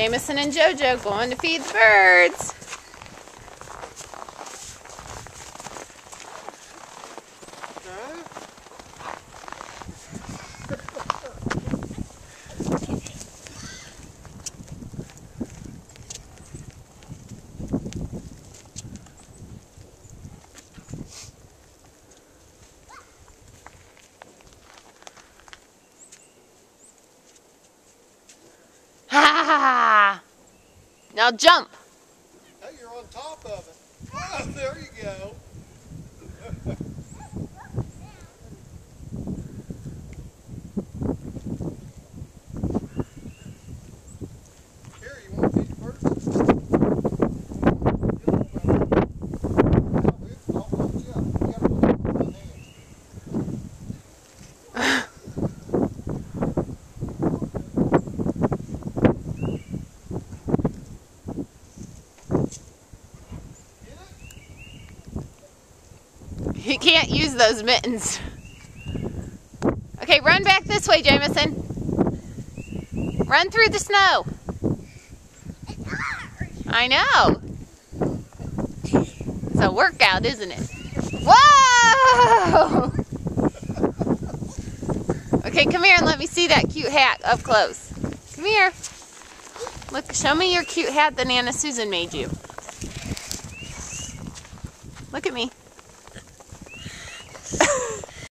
Jameson and Joe-Joe going to feed the birds. Ha! Now jump. Hey, you're on top of it. Oh, there you go. Here, you want to feed the birds? I'll hold you up. You got to put it in one hand. You can't use those mittens. Okay, run back this way, Jameson. Run through the snow. I know. It's a workout, isn't it? Whoa! Okay, come here and let me see that cute hat up close. Come here. Look, show me your cute hat that Nana Susan made you. Look at me.